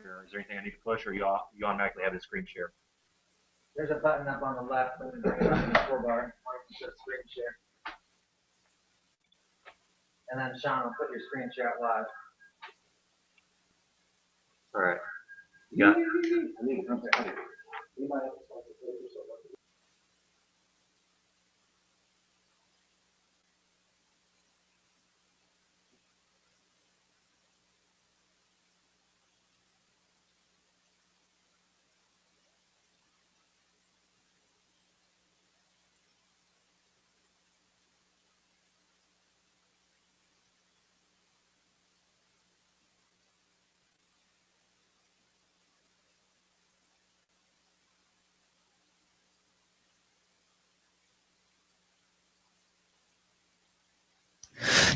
Or is there anything I need to push, or you automatically have the screen share? There's a button up on the left when you bring it up in the toolbar. Screen share. And then Sean will put your screen share out live. All right. You got it?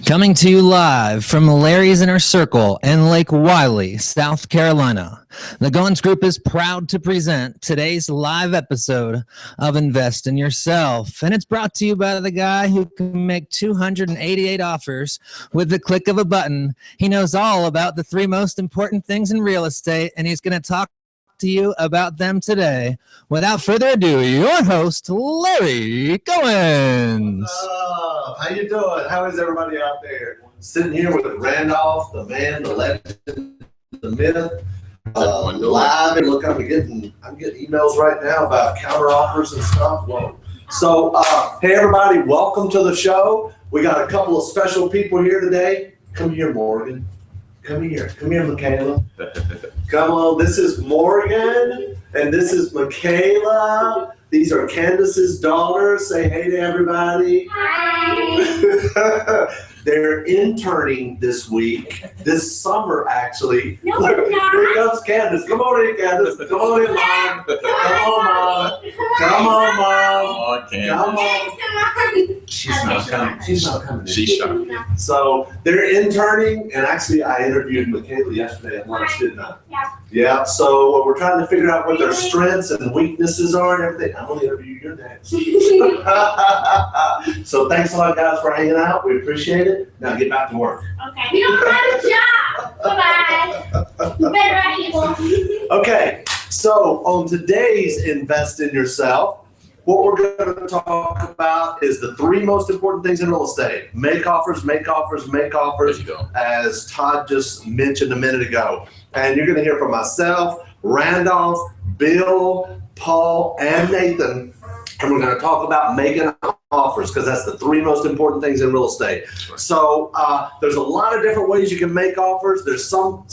Coming to you live from Larry's Inner Circle in Lake Wiley, South Carolina. The Goins Group is proud to present today's live episode of Invest in Yourself. And it's brought to you by the guy who can make 288 offers with the click of a button. He knows all about the three most important things in real estate, and he's going to talk to you about them today. Without further ado, your host, Larry Goins. How you doing? How is everybody out there? Sitting here with Randolph, the man, the legend, the myth, live. And look, I'm getting emails right now about counter offers and stuff. Whoa. So, hey everybody, welcome to the show. We got a couple of special people here today. Come here, Morgan. Come here, Michaela. Come on, this is Morgan, and this is Michaela. These are Candace's daughters. Say hey to everybody. Hi. They're interning this summer actually. No, look, here comes Candace. Come on in, Candace. Come on in, Mom. Come on, Mom. Come on. She's not coming. She's shy. So they're interning, and actually I interviewed Michaela yesterday at lunch, didn't I? Yeah. So we're trying to figure out what their strengths and weaknesses are and everything. I'm going to interview you next. So thanks a lot, guys, for hanging out. We appreciate it. Now get back to work. Okay. We don't have a job. Bye-bye. Better Okay. So on today's Invest in Yourself, what we're going to talk about is the three most important things in real estate. Make offers, make offers, make offers, as Todd just mentioned a minute ago. And you're going to hear from myself, Randolph, Bill, Paul, and Nathan. And we're going to talk about making offers because that's the three most important things in real estate. So there's a lot of different ways you can make offers. There's some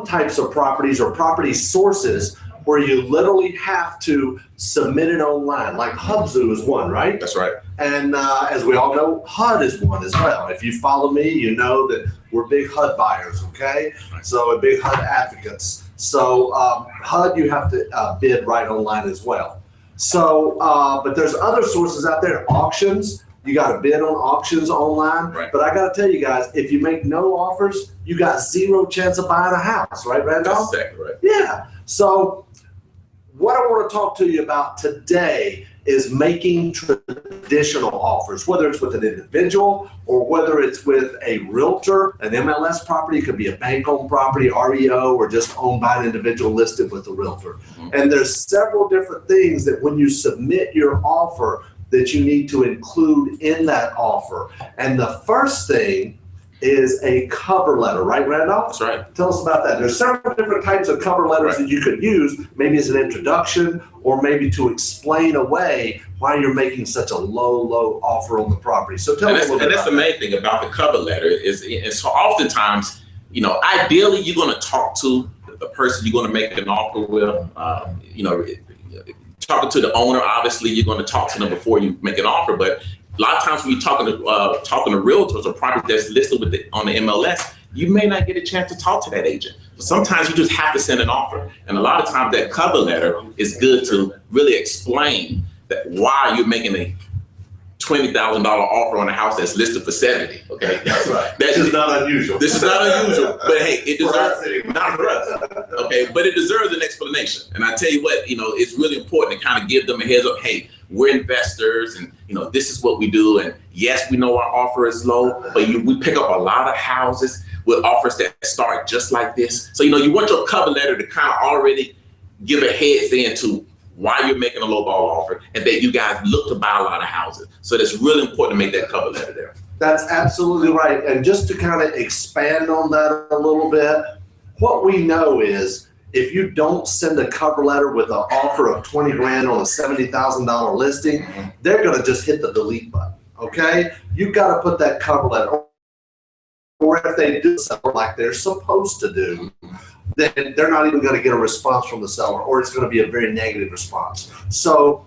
types of properties or property sources where you literally have to submit it online. Like Hubzu is one, right? That's right. And as we all know, HUD is one as well. If you follow me, you know that we're big HUD buyers, okay? So we're big HUD advocates. So HUD, you have to bid right online as well. So, but there's other sources out there, auctions. You got to bid on auctions online. Right. But I got to tell you guys, if you make no offers, you got zero chance of buying a house, right, Randolph? That's exactly right. Yeah. So what I want to talk to you about today is making traditional offers, whether it's with an individual or whether it's with a realtor, an MLS property. It could be a bank-owned property, REO, or just owned by an individual listed with a realtor. And there's several different things that when you submit your offer that you need to include in that offer. And the first thing is a cover letter, right, Randolph? That's right. Tell us about that. There's several different types of cover letters that you could use, maybe as an introduction or maybe to explain away why you're making such a low offer on the property. So tell us a little bit. And that's the main thing about the cover letter is so oftentimes, ideally you're going to talk to the person you're going to make an offer with. Talking to the owner, obviously you're going to talk to them before you make an offer, but a lot of times when you're talking to realtors or property that's listed on the MLS, you may not get a chance to talk to that agent. So sometimes you just have to send an offer. And a lot of times that cover letter is good to really explain that why you're making a $20,000 offer on a house that's listed for $70,000. Okay, that's right. This is not unusual. This is not unusual, but hey, it deserves not for us. Okay, but it deserves an explanation. And I tell you what, it's really important to kind of give them a heads up. Hey, we're investors, and this is what we do. And yes, we know our offer is low, but we pick up a lot of houses. with offers that start just like this. So, you want your cover letter to kind of already give a heads into why you're making a low ball offer and that you guys look to buy a lot of houses. So that's really important to make that cover letter there. That's absolutely right. And just to kind of expand on that a little bit, what we know is if you don't send a cover letter with an offer of 20 grand on a $70,000 listing, they're going to just hit the delete button. Okay. You got to put that cover letter, or if they do something like they're supposed to do, then they're not even going to get a response from the seller, or it's going to be a very negative response. So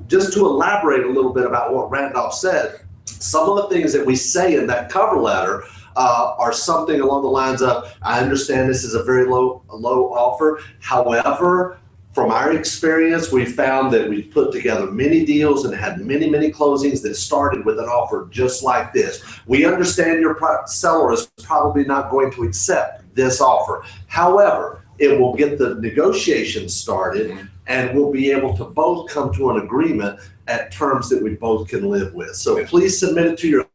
just to elaborate a little bit about what Randolph said, some of the things that we say in that cover letter are something along the lines of, I understand this is a very low offer. However, from our experience, we found that we put together many deals and had many closings that started with an offer just like this. We understand your seller is probably not going to accept this offer. However, it will get the negotiations started and we'll be able to both come to an agreement at terms that we both can live with. So please submit it to your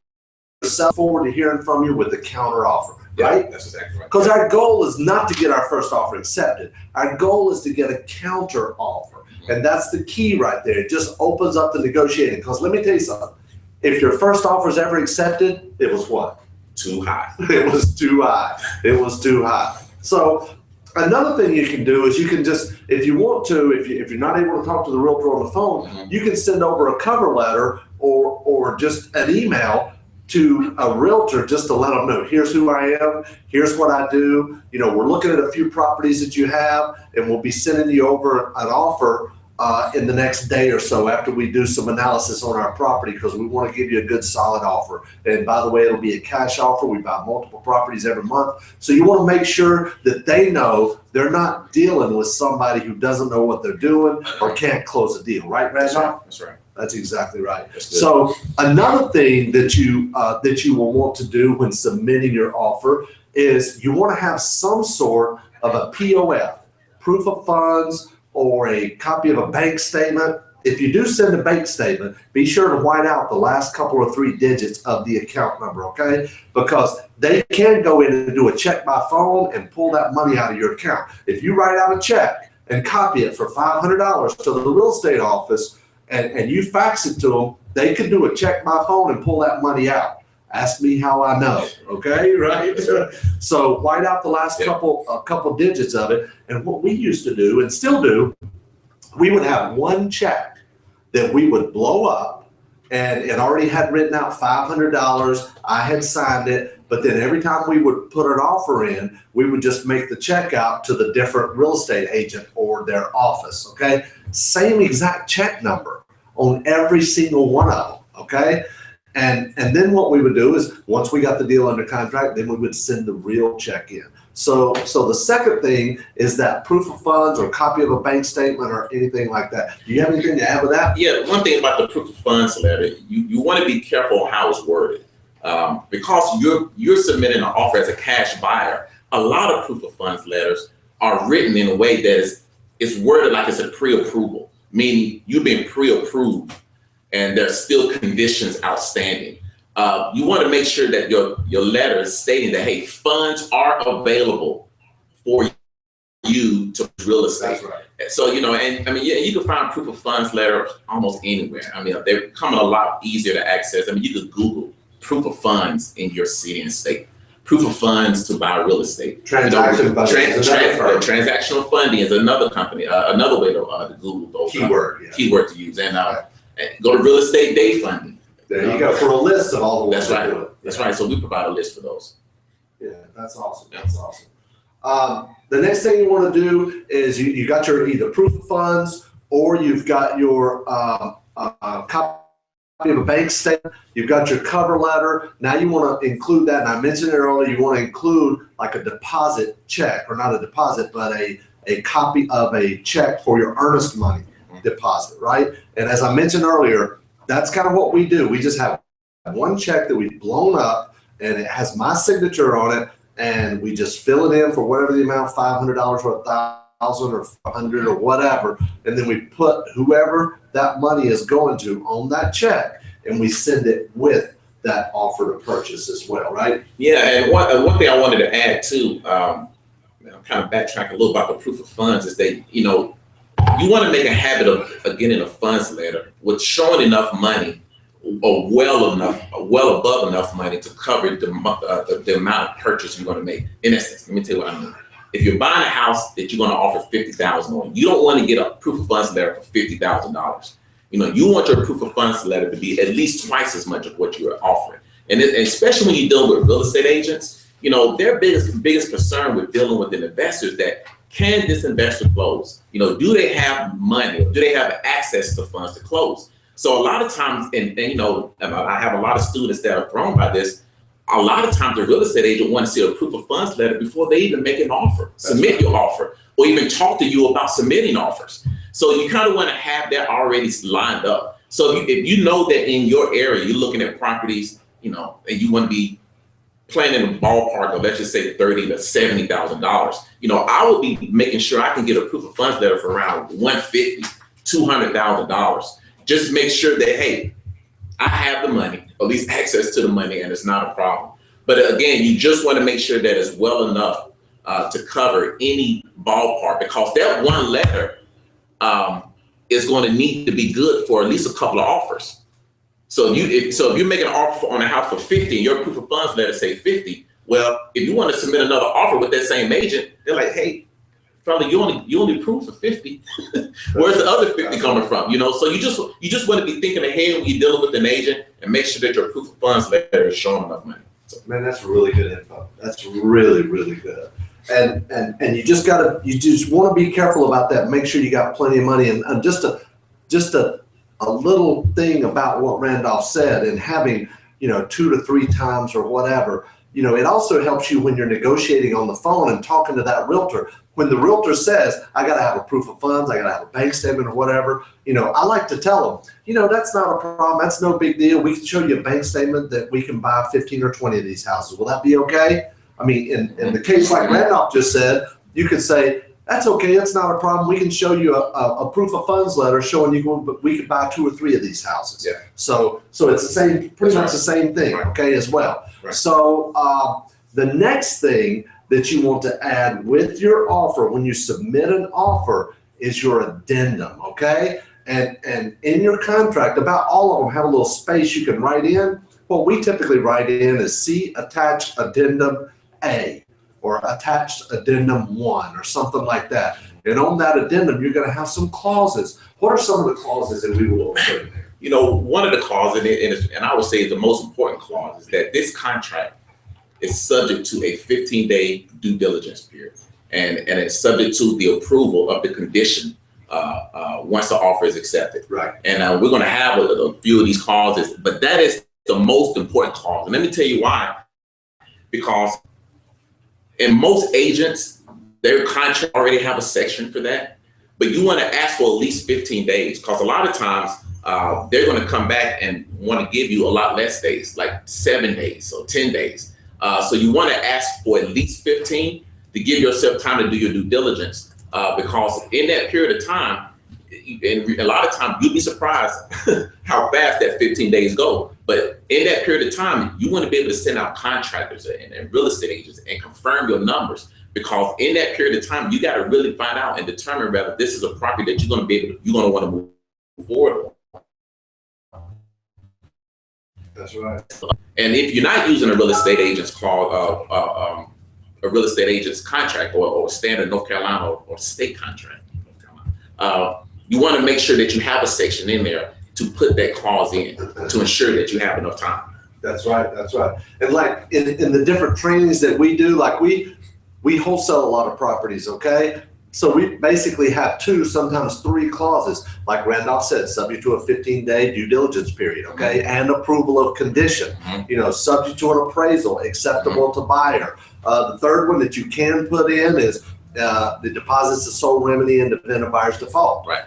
seller. Forward to hearing from you with the counter offer. Right? Yeah, that's exactly right. Because our goal is not to get our first offer accepted. Our goal is to get a counter offer. And that's the key right there. It just opens up the negotiating. Because let me tell you something. If your first offer is ever accepted, it was what? Too high. It was too high. It was too high. So another thing you can do is you can just, if you want to, if you're not able to talk to the realtor on the phone, you can send over a cover letter or just an email to a realtor just to let them know, here's who I am, here's what I do. We're looking at a few properties that you have, and we'll be sending you over an offer in the next day or so after we do some analysis on our property, because we want to give you a good solid offer. And by the way, it'll be a cash offer. We buy multiple properties every month. So you want to make sure that they know they're not dealing with somebody who doesn't know what they're doing or can't close a deal. Right, Randolph? That's right. That's exactly right. So another thing that you will want to do when submitting your offer is you want to have some sort of a POF, proof of funds, or a copy of a bank statement. If you do send a bank statement, be sure to white out the last couple or 3 digits of the account number, okay? Because they can go in and do a check by phone and pull that money out of your account. If you write out a check and copy it for $500 to the real estate office, and you fax it to them, they could do a check by phone and pull that money out. Ask me how I know, okay, right? So white out the last couple digits of it. And what we used to do and still do, we would have one check that we would blow up, and it already had written out $500. I had signed it, but then every time we would put an offer in, we would just make the check out to the different real estate agent or their office, okay? Same exact check number on every single one of them, okay? And then what we would do is once we got the deal under contract, then we would send the real check in. So the second thing is that proof of funds or copy of a bank statement or anything like that. Do you have anything to add with that? Yeah, one thing about the proof of funds letter, you want to be careful on how it's worded. Because you're submitting an offer as a cash buyer, a lot of proof of funds letters are written in a way that is worded like it's a pre-approval, meaning you've been pre-approved and there's still conditions outstanding. You want to make sure that your letter is stating that, hey, funds are available for you to real estate. That's right. So, and I mean, yeah, you can find proof of funds letter almost anywhere. I mean, they're becoming a lot easier to access. I mean, you could Google proof of funds in your city and state. Proof of funds to buy real estate. Transaction funding. Transactional funding is another company, another way to Google those. Keyword to use. And go to real estate day funding. There you go, for a list of all the ones that's right. do it. That's right. So we provide a list for those. Yeah, that's awesome. That's awesome. The next thing you want to do is you got your either proof of funds or you've got your copy of a bank statement. You've got your cover letter. Now you want to include that, and I mentioned it earlier. You want to include like a deposit check, or not a deposit, but a copy of a check for your earnest money deposit, right? And as I mentioned earlier, that's kind of what we do. We just have one check that we've blown up and it has my signature on it, and we just fill it in for whatever the amount, $500 or $1,000 or $500 or whatever. And then we put whoever that money is going to on that check, and we send it with that offer to purchase as well, right? Yeah, and one thing I wanted to add too, I'm kind of backtracking a little about the proof of funds, is that, you know, you want to make a habit of getting a funds letter with showing enough money, or well above enough money to cover the amount of purchase you're going to make. In essence, let me tell you what I mean. If you're buying a house that you're going to offer $50,000 on, you don't want to get a proof of funds letter for $50,000. You know, you want your proof of funds letter to be at least twice as much of what you're offering. And especially when you deal with real estate agents, you know, their biggest concern with dealing with an investor is that, can this investor close? You know, do they have money? Or do they have access to funds to close? So a lot of times, and you know, I have a lot of students that are thrown by this. A lot of times the real estate agent wants to see a proof of funds letter before they even make an offer, submit your offer, or even talk to you about submitting offers. So you kind of want to have that already lined up. So if you know that in your area, you're looking at properties, you know, and you want to be playing in the ballpark of, let's just say, $30,000 to $70,000, you know, I would be making sure I can get a proof of funds letter for around $150,000, $200,000. Just make sure that, hey, I have the money, at least access to the money, and it's not a problem. But again, you just want to make sure that it's well enough to cover any ballpark, because that one letter is going to need to be good for at least a couple of offers. So if you make an offer on a house for 50 and your proof of funds letter say 50, well, if you want to submit another offer with that same agent, they're like, hey, fella, you only approved for 50. Where's the other 50 coming from? You know, so you just want to be thinking ahead when you're dealing with an agent, and make sure that your proof of funds letter is showing enough money. So, man, that's really good info. That's really, really good. And you just want to be careful about that. Make sure you got plenty of money. And just a little thing about what Randolph said, and having, you know, 2 to 3 times or whatever, you know, it also helps you when you're negotiating on the phone and talking to that realtor. When the realtor says, I got to have a proof of funds, I got to have a bank statement or whatever, you know, I like to tell them, you know, that's not a problem. That's no big deal. We can show you a bank statement that we can buy 15 or 20 of these houses. Will that be okay? I mean, in the case like Randolph just said, you could say, that's okay, that's not a problem. We can show you a proof of funds letter showing we could buy 2 or 3 of these houses. Yeah. So it's the same, pretty much the same thing, okay, as well. Right. So the next thing that you want to add with your offer when you submit an offer is your addendum, okay? And in your contract, about all of them have a little space you can write in. What we typically write in is see attached addendum A, or attached addendum 1, or something like that. And on that addendum, you're going to have some clauses. What are some of the clauses that we will put in there? you know, one of the clauses, and I would say the most important clause, is that this contract is subject to a 15-day due diligence period, and it's subject to the approval of the condition once the offer is accepted. Right. And we're going to have a few of these clauses, but that is the most important clause. And let me tell you why. Because in most agents, their contract already have a section for that, but you want to ask for at least 15 days, because a lot of times they're going to come back and want to give you a lot less days, like 7 days or 10 days. So you want to ask for at least 15 to give yourself time to do your due diligence, because in that period of time, and a lot of times you'll be surprised how fast that 15 days go. But in that period of time, you want to be able to send out contractors and real estate agents and confirm your numbers, because in that period of time, you got to really find out and determine whether this is a property that you're going to want to move forward on. That's right. And if you're not using a real estate agent's a real estate agent's contract or standard North Carolina or state contract, you want to make sure that you have a section in there to put that clause in to ensure that you have enough time. That's right. That's right. And like in the different trainings that we do, like we wholesale a lot of properties. Okay. So we basically have 2, sometimes 3 clauses, like Randolph said, subject to a 15-day due diligence period, okay, and approval of condition, you know, subject to an appraisal, acceptable to buyer. The third one that you can put in is the deposit's the sole remedy in the event of buyer's default. Right.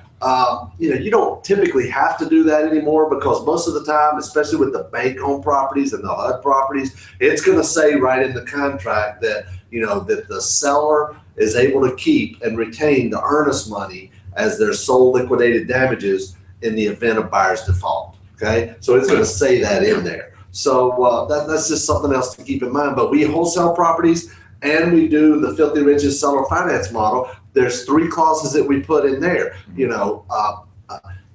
You know, you don't typically have to do that anymore, because most of the time, especially with the bank-owned properties and the HUD properties, it's going to say right in the contract that, you know, that the seller is able to keep and retain the earnest money as their sole liquidated damages in the event of buyer's default. Okay, so it's going to say that in there. So that's just something else to keep in mind. But we wholesale properties and we do the Filthy Riches seller finance model. There's 3 clauses that we put in there.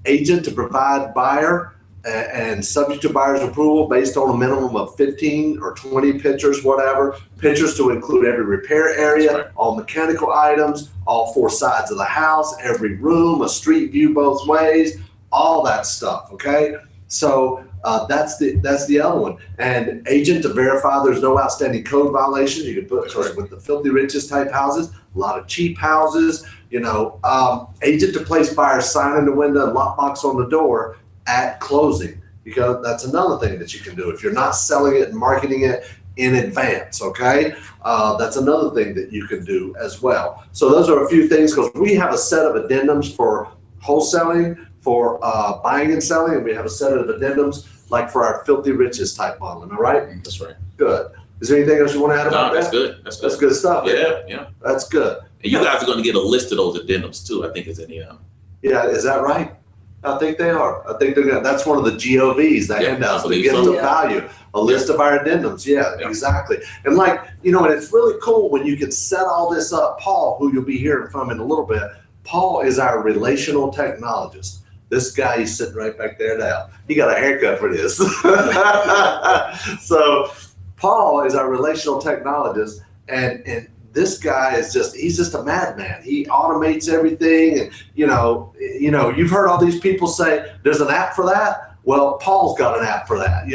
Agent to provide buyer and subject to buyer's approval based on a minimum of 15 or 20 pictures, whatever. Pictures to include every repair area, all mechanical items, all 4 sides of the house, every room, a street view both ways, all that stuff, okay? So that's the other one. And agent to verify there's no outstanding code violations. You can put with the Filthy Riches type houses, a lot of cheap houses, agent to place buyer's sign in the window and lockbox on the door at closing, because that's another thing that you can do if you're not selling it and marketing it in advance, okay? That's another thing that you can do as well. So those are a few things, because we have a set of addendums for wholesaling, for buying and selling, and we have a set of addendums like for our Filthy Riches type model. Am I right? That's right. Good. Is there anything else you want to add about that's that? good. That's good. That's good stuff. Yeah. That's good. And you guys are going to get a list of those addendums too, I think is in the Yeah, is that right? I think they are. I think they're gonna. That's one of the GOVs, that handouts, the gift of value, a list of our addendums. Yeah, exactly. And and it's really cool when you can set all this up. Paul, who you'll be hearing from in a little bit, Paul is our relational technologist. This guy, he's sitting right back there now. He got a haircut for this. So Paul is our relational technologist, and this guy is he's just a madman. He automates everything. And, you've heard all these people say, there's an app for that. Well, Paul's got an app for that,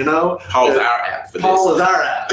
Paul's our app for Paul this. is our app,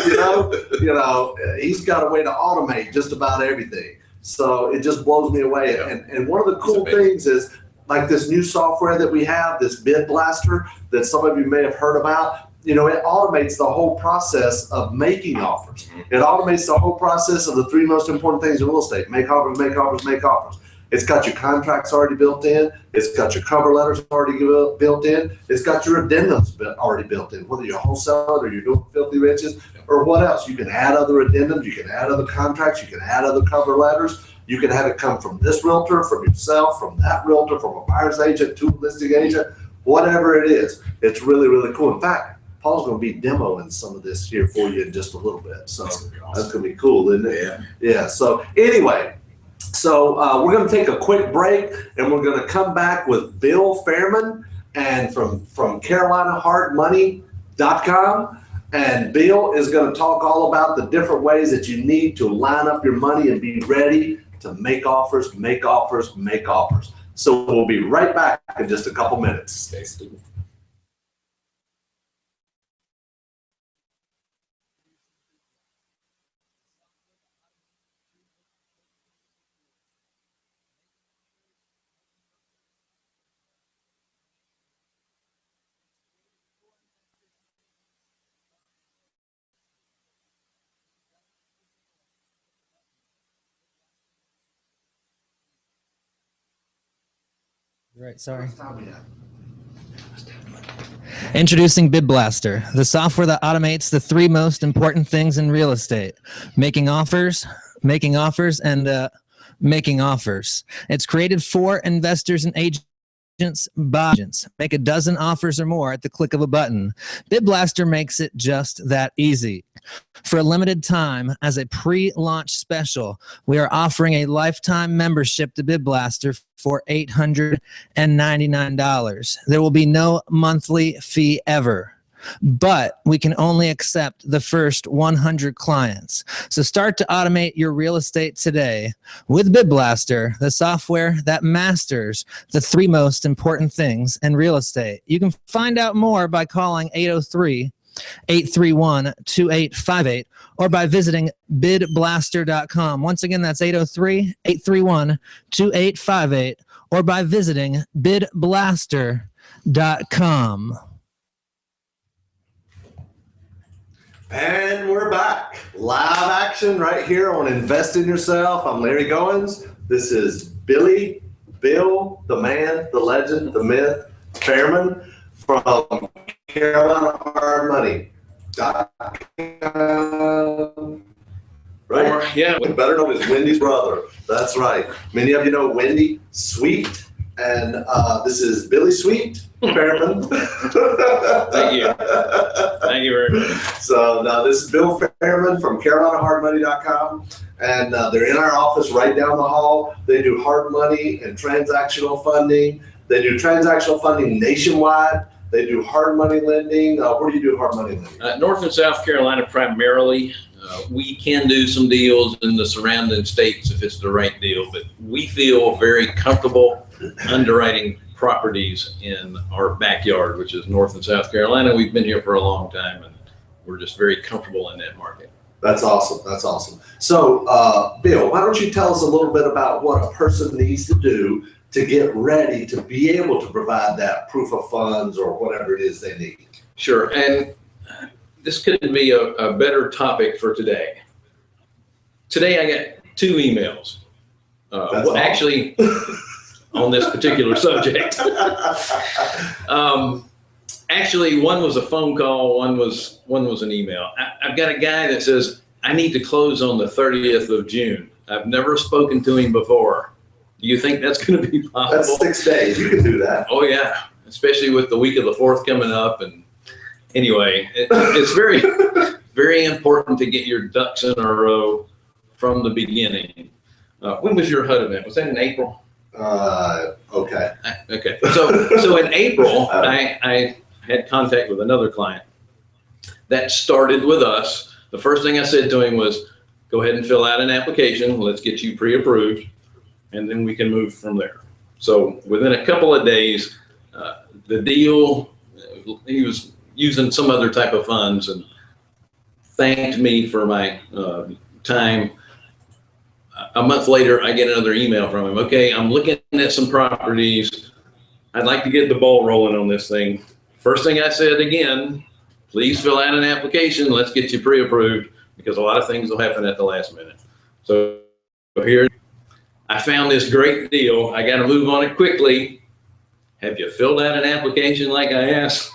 he's got a way to automate just about everything. So it just blows me away. And one of the cool things is, like this new software that we have, this Bid Blaster that some of you may have heard about, it automates the whole process of making offers. It automates the whole process of the 3 most important things in real estate: make offers, make offers, make offers. It's got your contracts already built in. It's got your cover letters already built in. It's got your addendums already built in, whether you're wholesaling or you're doing Filthy Riches or what else. You can add other addendums. You can add other contracts. You can add other cover letters. You can have it come from this realtor, from yourself, from that realtor, from a buyer's agent to a listing agent, whatever it is. It's really, really cool. In fact, Paul's going to be demoing some of this here for you in just a little bit. So that's going to be cool, isn't it? Yeah. So anyway, we're going to take a quick break, and we're going to come back with Bill Fairman and from CarolinaHardMoney.com. And Bill is going to talk all about the different ways that you need to line up your money and be ready to make offers, make offers, make offers. So we'll be right back in just a couple minutes. Stay tuned. Right, sorry. Introducing Bid Blaster, the software that automates the 3 most important things in real estate: making offers, and making offers. It's created for investors and agents by agents. Make a dozen offers or more at the click of a button. Bid Blaster makes it just that easy. For a limited time, as a pre-launch special, we are offering a lifetime membership to Bid Blaster for $899. There will be no monthly fee ever, but we can only accept the first 100 clients. So start to automate your real estate today with Bid Blaster, the software that masters the 3 most important things in real estate. You can find out more by calling 803-831-2858 or by visiting bidblaster.com. Once again, that's 803-831-2858 or by visiting bidblaster.com. And we're back. Live action right here on Invest in Yourself. I'm Larry Goins. This is Bill, the man, the legend, the myth, Fairman from CarolinaHardMoney.com. Right? Yeah. Better known as Wendy's brother. That's right. Many of you know Wendy, sweet And this is Billy Sweet, Fairman. Thank you. Thank you very much. So now this is Bill Fairman from CarolinaHardMoney.com, and they're in our office right down the hall. They do hard money and transactional funding. They do transactional funding nationwide. They do hard money lending. Where do you do hard money lending? North and South Carolina primarily. We can do some deals in the surrounding states if it's the right deal, but we feel very comfortable underwriting properties in our backyard, which is North and South Carolina. We've been here for a long time, and we're just very comfortable in that market. That's awesome. That's awesome. So, Bill, why don't you tell us a little bit about what a person needs to do to get ready to be able to provide that proof of funds or whatever it is they need? Sure, and this couldn't be a better topic for today. Today I got 2 emails. Well, actually, on this particular subject. Actually, one was a phone call, one was an email. I've got a guy that says, I need to close on the 30th of June. I've never spoken to him before. Do you think that's going to be possible? That's 6 days. You can do that. Oh yeah, especially with the week of the 4th coming up. And anyway, it's very, very important to get your ducks in a row from the beginning. When was your HUD event? Was that in April? Okay. Okay. So in April, I had contact with another client that started with us. The first thing I said to him was, go ahead and fill out an application. Let's get you pre-approved, and then we can move from there. So within a couple of days, the deal, he was using some other type of funds and thanked me for my time. A month later, I get another email from him. Okay, I'm looking at some properties. I'd like to get the ball rolling on this thing. First thing I said again, please fill out an application. Let's get you pre-approved, because a lot of things will happen at the last minute. So here, I found this great deal. I got to move on it quickly. Have you filled out an application like I asked?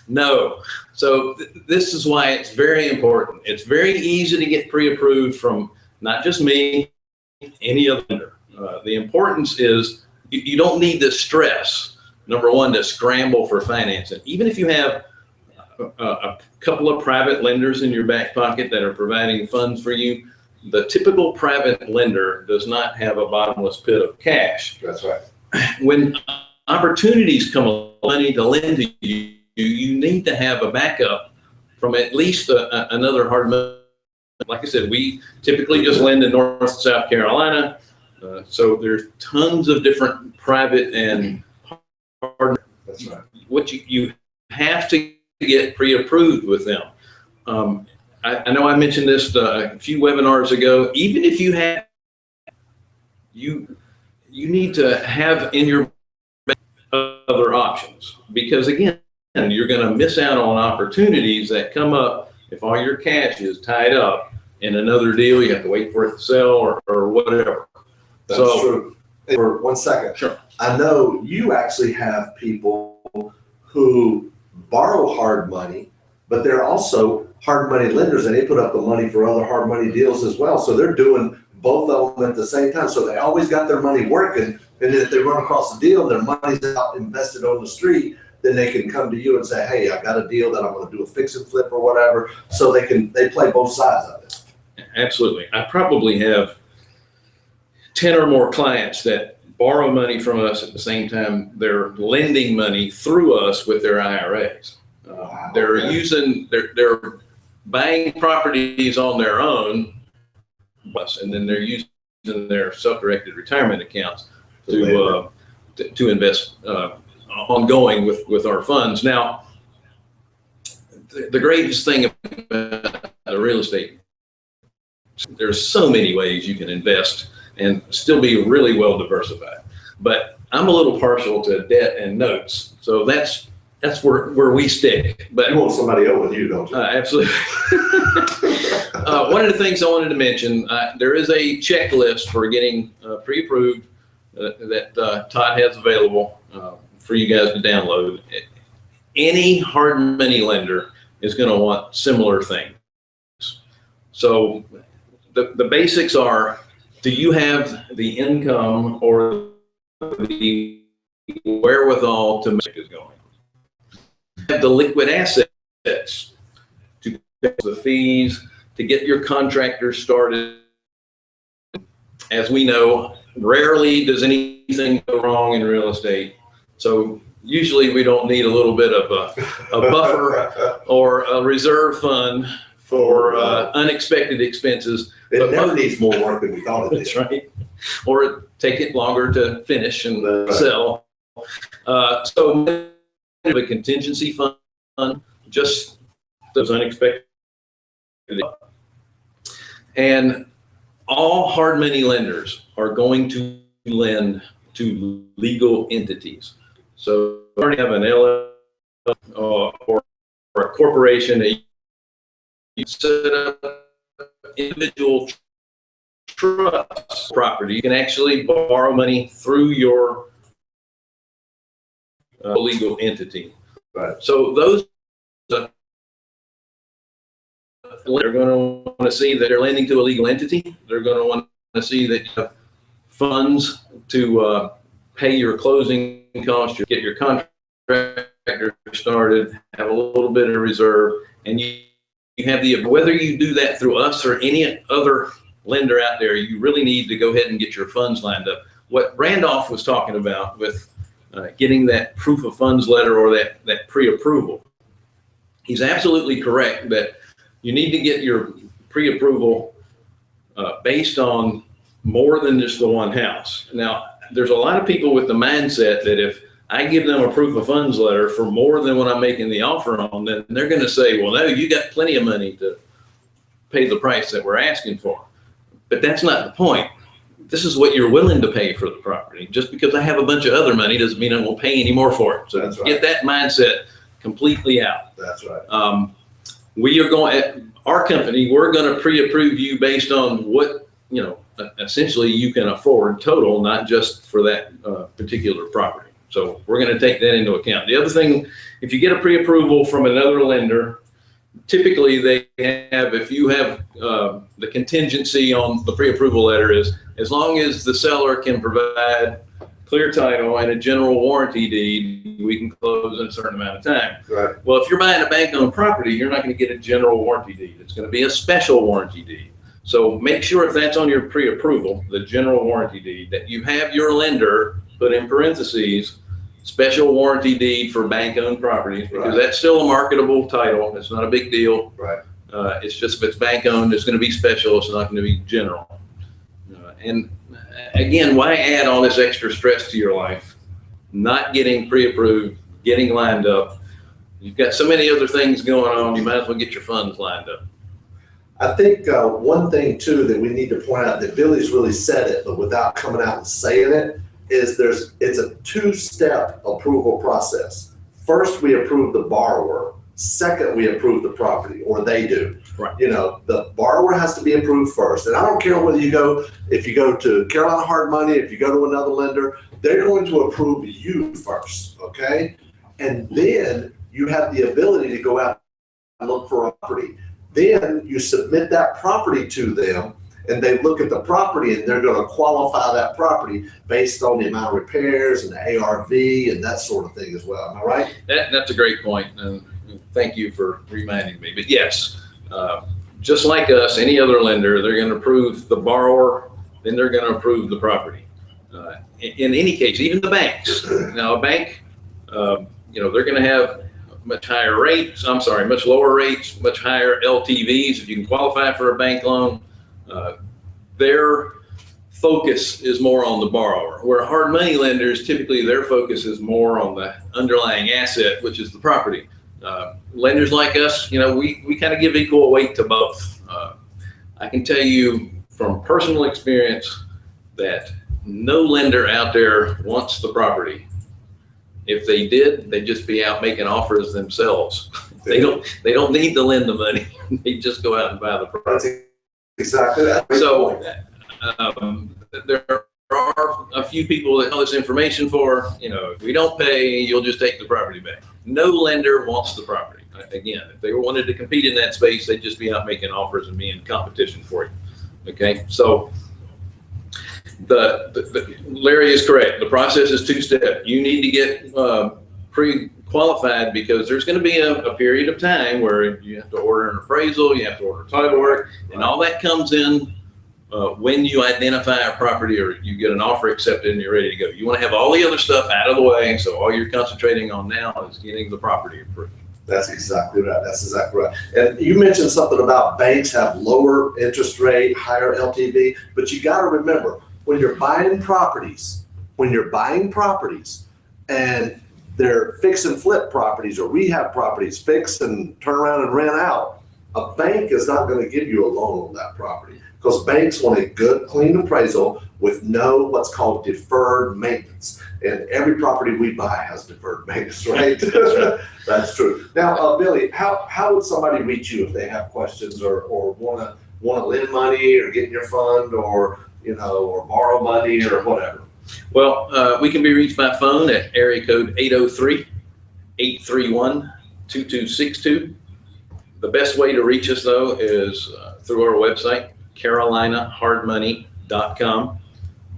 No. So this is why it's very important. It's very easy to get pre-approved from not just me, any other lender. The importance is you don't need the stress, number one, to scramble for financing. Even if you have a couple of private lenders in your back pocket that are providing funds for you, the typical private lender does not have a bottomless pit of cash. That's right. When opportunities come along, money to lend to you, you need to have a backup from at least another hard money. Like I said, we typically just lend in North and South Carolina. So there's tons of different private and hard. That's right. What you have to get pre-approved with them. I know I mentioned this a few webinars ago. Even if you have, you need to have in your other options, because again, you're going to miss out on opportunities that come up if all your cash is tied up in another deal. You have to wait for it to sell or whatever. That's So, true. For 1 second. Sure. I know you actually have people who borrow hard money, but they're also hard money lenders, and they put up the money for other hard money deals as well. So they're doing both of them at the same time. So they always got their money working. And if they run across a deal, their money's out invested on the street, then they can come to you and say, hey, I got a deal that I'm going to do a fix and flip or whatever. So they play both sides of it. absolutely. I probably have 10 or more clients that borrow money from us at the same time they're lending money through us with their IRAs. They're Okay. using, they're buying properties on their own, and then they're using their self-directed retirement accounts to invest ongoing with our funds. Now, the greatest thing about the real estate, there's so many ways you can invest and still be really well diversified. But I'm a little partial to debt and notes, so that's where we stick. But You want somebody else with you, don't you? absolutely. One of the things I wanted to mention, there is a checklist for getting pre-approved that Todd has available for you guys to download. Any hard money lender is going to want similar things. So the basics are, do you have the income or the wherewithal to make it going. Have the liquid assets to pay the fees, to get your contractors started. As we know, rarely does anything go wrong in real estate. So usually we don't need a little bit of a buffer or a reserve fund for unexpected expenses. It never needs more work than we thought it did. That's right. Or take it longer to finish and sell. So a contingency fund, just those unexpected. And all hard money lenders are going to lend to legal entities. So you already have an LLC or a corporation that you set up individual trust property. You can actually borrow money through your legal entity. Right. So those they're going to want to see that they're lending to a legal entity. They're going to want to see that you have funds to pay your closing costs, you get your contractor started, have a little bit of reserve, and you have the, whether you do that through us or any other lender out there, you really need to go ahead and get your funds lined up. What Randolph was talking about with getting that proof of funds letter or that pre-approval, he's absolutely correct that you need to get your pre-approval based on more than just the one house. Now, there's a lot of people with the mindset that if I give them a proof of funds letter for more than what I'm making the offer on, then they're going to say, well, no, you got plenty of money to pay the price that we're asking for. But that's not the point. This is what you're willing to pay for the property. Just because I have a bunch of other money doesn't mean I won't pay any more for it. So That's right. Get that mindset completely out. That's right. We are going at our company, we're going to pre-approve you based on what, you know, essentially you can afford total, not just for that particular property. So we're going to take that into account. The other thing, if you get a pre-approval from another lender, typically they have, if you have the contingency on the pre-approval letter is, as long as the seller can provide clear title and a general warranty deed, we can close in a certain amount of time. Right. Well, if you're buying a bank-owned property, you're not going to get a general warranty deed. It's going to be a special warranty deed. So make sure if that's on your pre-approval, the general warranty deed, that you have your lender put in parentheses, special warranty deed for bank-owned properties, because Right. that's still a marketable title. It's not a big deal. Right. It's just if it's bank-owned, it's going to be special. It's not going to be general. And again, why add all this extra stress to your life? Not getting pre-approved, getting lined up. You've got so many other things going on, you might as well get your funds lined up. I think one thing too that we need to point out that Billy's really said it, but without coming out and saying it, is it's a two-step approval process. First, we approve the borrower. Second, we approve the property, or they do. Right. You know, the borrower has to be approved first. And I don't care whether if you go to Carolina Hard Money, if you go to another lender, they're going to approve you first, okay? And then you have the ability to go out and look for a property. Then you submit that property to them, and they look at the property and they're going to qualify that property based on the amount of repairs and the ARV and that sort of thing as well. Am I right? That's a great point, and thank you for reminding me. But yes, just like us, any other lender, they're going to approve the borrower, then they're going to approve the property. In any case, even the banks. Now, a bank, they're going to have much lower rates, much higher LTVs. If you can qualify for a bank loan, their focus is more on the borrower, where hard money lenders, typically their focus is more on the underlying asset, which is the property. Lenders like us, we kind of give equal weight to both. I can tell you from personal experience that no lender out there wants the property. If they did, they'd just be out making offers themselves. They don't need to lend the money. They just go out and buy the property. That's exactly that. So there are a few people that know this information for, if we don't pay, you'll just take the property back. No lender wants the property. Again, if they wanted to compete in that space, they'd just be out making offers and be in competition for you. Okay, so Larry is correct. The process is two-step. You need to get pre-qualified because there's going to be a period of time where you have to order an appraisal, you have to order title work, and all that comes in when you identify a property or you get an offer accepted and you're ready to go. You want to have all the other stuff out of the way, so all you're concentrating on now is getting the property approved. That's exactly right. That's exactly right. And you mentioned something about banks have lower interest rate, higher LTV, but you got to remember when you're buying properties, and they're fix and flip properties or rehab properties, fix and turn around and rent out, a bank is not going to give you a loan on that property because banks want a good, clean appraisal with no what's called deferred maintenance. And every property we buy has deferred maintenance, right? That's true. Now, Billy, how would somebody reach you if they have questions or want to lend money or get in your fund or or borrow money or whatever? Well, we can be reached by phone at area code 803-831-2262. The best way to reach us though is through our website, carolinahardmoney.com.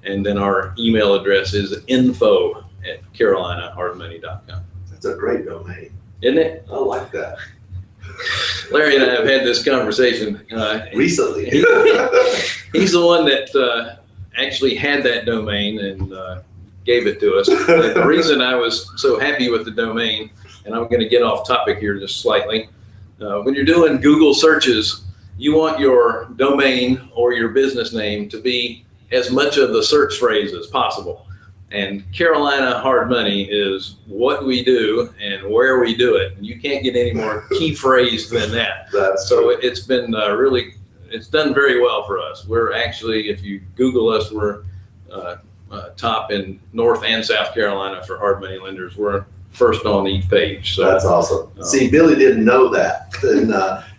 And then our email address is info@carolinahardmoney.com. That's a great domain. Isn't it? I like that. Larry and I have had this conversation. Recently. He's the one that actually had that domain and gave it to us. And the reason I was so happy with the domain, and I'm going to get off topic here just slightly, when you're doing Google searches, you want your domain or your business name to be as much of the search phrase as possible. And Carolina Hard Money is what we do and where we do it. And you can't get any more key phrase than that. So it's been it's done very well for us. We're actually, if you Google us, we're top in North and South Carolina for hard money lenders. We're first on each page. So that's awesome. See, Billy didn't know that. And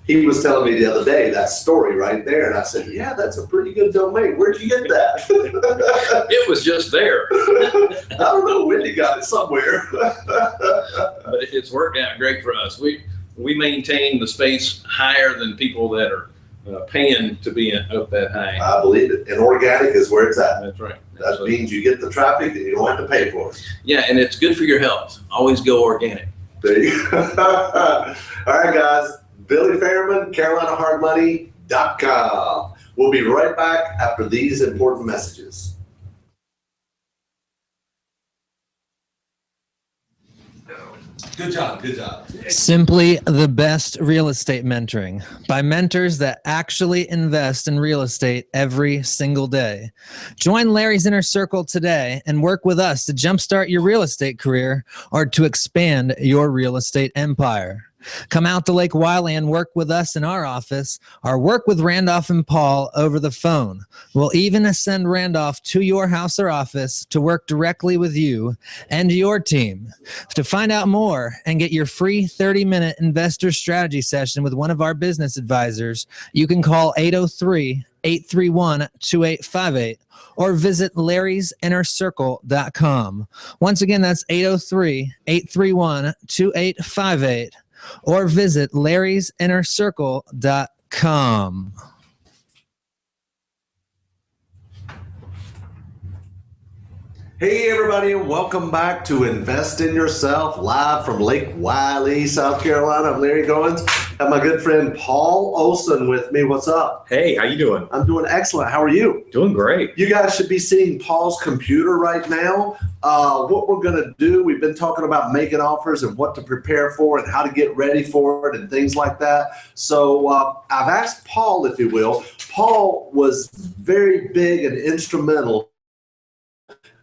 he was telling me the other day that story right there. And I said, yeah, that's a pretty good domain. Where'd you get that? It was just there. I don't know. Wendy got it somewhere. But it's worked out great for us. We maintain the space higher than people that are paying to be up that high. I believe it. And organic is where it's at. That's right. That means you get the traffic and you don't have to pay for it. Yeah, and it's good for your health. Always go organic. There you go. All right, guys. Billy Fairman, CarolinaHardMoney.com. We'll be right back after these important messages. Good job. Good job. Simply the best real estate mentoring by mentors that actually invest in real estate every single day. Join Larry's Inner Circle today and work with us to jumpstart your real estate career or to expand your real estate empire. Come out to Lake Wiley and work with us in our office or work with Randolph and Paul over the phone. We'll even send Randolph to your house or office to work directly with you and your team. To find out more and get your free 30-minute investor strategy session with one of our business advisors, you can call 803-831-2858 or visit larrysinnercircle.com. Once again, that's 803-831-2858. or visit larrysinnercircle.com. Hey everybody, and welcome back to Invest in Yourself, live from Lake Wiley, South Carolina. I'm Larry Goins. I have my good friend Paul Olson with me. What's up? Hey, how you doing? I'm doing excellent. How are you? Doing great. You guys should be seeing Paul's computer right now. What we're going to do, we've been talking about making offers and what to prepare for and how to get ready for it and things like that. So I've asked Paul, if you will. Paul was very big and instrumental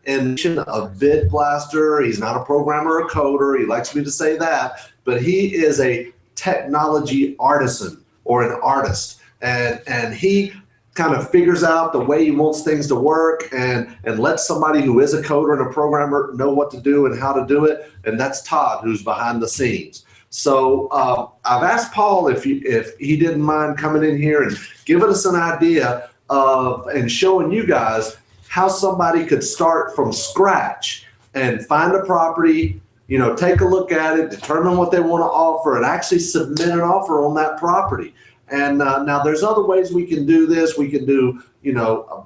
in a bid blaster. He's not a programmer or a coder. He likes me to say that, but he is a technology artisan or an artist, and he kind of figures out the way he wants things to work and lets somebody who is a coder and a programmer know what to do and how to do it. And that's Todd, who's behind the scenes. So I've asked Paul if he didn't mind coming in here and giving us an idea of and showing you guys how somebody could start from scratch and find a property, take a look at it, determine what they want to offer, and actually submit an offer on that property. And now there's other ways we can do this. We can do